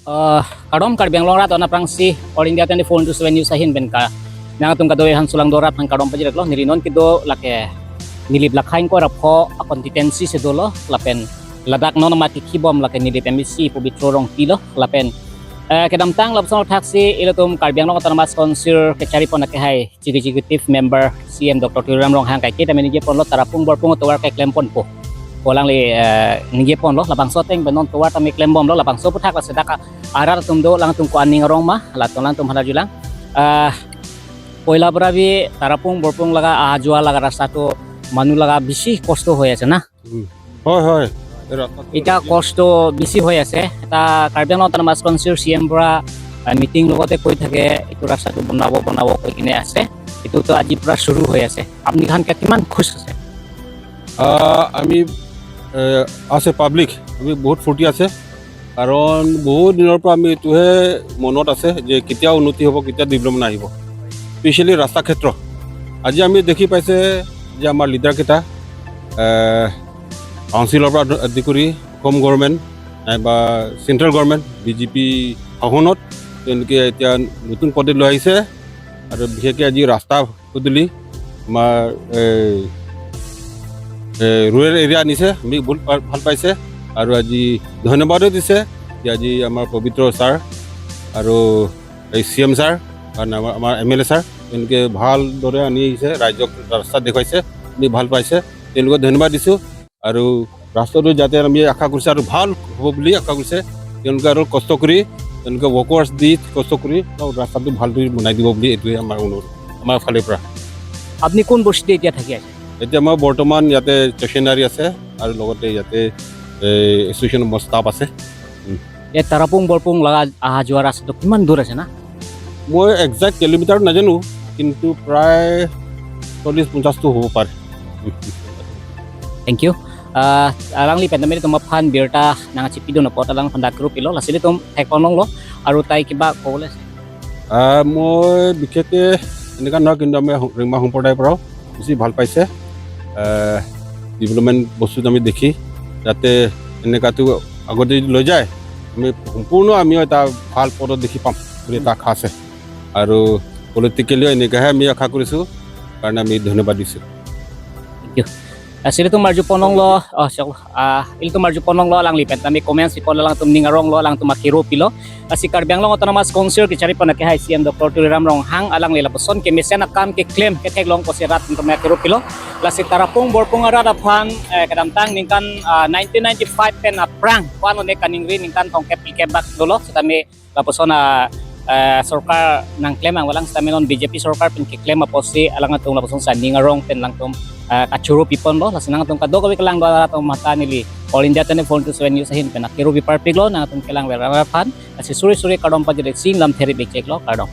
Uh, Kadom karbeng long rat ona prangsi All India 24 into 7 news sahin ben ka nang tung kadoy han sulang dorat han kadom pajir lo nirinon kido lake nilib lakhain ko rapho a competency se dolo lapen ladak non mati kibom lake nilib MSc pubitrorong pilo lapen kedam tang lapson taxi ilotum karbeng long otana mas sponsor ke cari pon ke hai executive member CM Dr. Tiram Rong hang kai kita menije pon lo tarapung borpung to war kai klempon po Polang li ningge pon lo lapang soteng benon tuar tami klaim bom lo lapang so putak la sedaka arar tum do lang tum ko aning rong ma latong lang tum hala julang poila brabi tarapung borpung laga ajua laga rasta to manu laga bishi kosto hoy আছে না হয় হয় এটা কষ্ট বেছি হৈ আছে এটা কাৰ্বিং লং মাছ কনচিয়াৰ CM পৰা মিটিং লগতে কৈ থাকে এইটো ৰাস্তাটো বনাব কৈ কিনে আছে এইটো আজি পৰা শুৰু হৈ আছে আপুনি খান কিমান খুশ আছে আমি আছে পাব্লিক আমি বহুত ফূৰ্তি আছে কাৰণ বহুত দিনৰ পৰা আমি এইটোহে মনত আছে যে কেতিয়া উন্নতি হ'ব কেতিয়া ডেভেলপমেণ্ট আহিব স্পেচিয়েলি ৰাস্তা ক্ষেত্ৰ আজি আমি দেখি পাইছে যে আমাৰ লিডাৰকেইটা কাউন্সিলৰ পৰা আদি কৰি হোম গভৰ্ণমেণ্ট নাইবা চেণ্ট্ৰেল গভৰ্ণমেণ্ট BJP শাসনত তেওঁলোকে এতিয়া নতুন পদে লৈ আহিছে আৰু বিশেষকৈ আজি ৰাস্তা পদূলি আমাৰ ৰুৰেল এৰিয়া আনিছে আমি বহুত ভাল পাইছে আৰু আজি ধন্যবাদো দিছে যে আজি আমাৰ পবিত্ৰ ছাৰ আৰু এই CM ছাৰ আৰু আমাৰ MLA ছাৰ তেওঁলোকে ভালদৰে আনি আহিছে ৰাজ্যক ৰাস্তা দেখুৱাইছে আমি ভাল পাইছে তেওঁলোকক ধন্যবাদ দিছোঁ আৰু ৰাস্তাটো যাতে আমি আশা কৰিছোঁ আৰু ভাল হ'ব বুলি আশা কৰিছে তেওঁলোকে আৰু কষ্ট কৰি তেওঁলোকে ৱৰ্কাৰ্ছ দি কষ্ট কৰি ৰাস্তাটো ভালদৰে বনাই দিব বুলি এইটোৱে আমাৰ অনুৰোধ আমাৰ ফালৰ পৰা আপুনি কোন বস্তিতে এতিয়া থাকি আছে এতিয়া মই বৰ্তমান ইয়াতে ষ্টেচনাৰী আছে আৰু লগতে ইয়াতে এছ'চিয়েশ্যন মোৰ ষ্টাফ আছে এই তাৰাপুং বৰপুং লগা অহা যোৱা ৰাস্তাটো কিমান দূৰ আছে না মই একজেক্ট কিলোমিটাৰ নাজানো কিন্তু প্ৰায় 40-50টো হ'ব পাৰে Thank you. Alang li pendamir tum aphan birta nang chipido no pot alang panda group ilo lasili tum tekonong lo aru tai kiba kole মই বিশেষকৈ এনেকুৱা নহয় কিন্তু আমি ৰিমা সম্প্ৰদায়ৰ পৰাও বেছি ভাল পাইছে ডেভেলপমেণ্ট বস্তুটো আমি দেখি যাতে এনেকুৱাটো আগতে যদি লৈ যায় আমি সম্পূৰ্ণ আমি এটা ভাল পদত দেখি পাম বুলি এটা আশা আছে আৰু পলিটিকেলিও এনেকুৱাহে আমি আশা কৰিছোঁ কাৰণে আমি ধন্যবাদ দিছোঁ Thank you. Sila tum marju ponong lo il tum marju ponong lo alang lipen tami comments ipon lang tum ningarong lo alang tum makiro pilo si karbeng long otana mas sponsor ke cari pon ke hai CM Dr. Tiram Rong hang alang lila person ke mesen akam ke claim ke tek long ko si rat tum makiro pilo la si tarapung borpung ara dapan kadam tang ningkan 1995 pen aprang pano ne kaningri ningkan tong kepil kebak dolo tami la person sorkar nang claim ang walang sa menon BJP sorkar pen ke claim aposi alang atong la person sa ningarong pen lang tum kachuro pipon lo lasinang atong kadogo kelang do atong mata nili All India 24 to 7 news sahin pen akiro bi parpiglo nang atong kelang werapan asi suri kadom pa direct sing lam theri bek lo kadom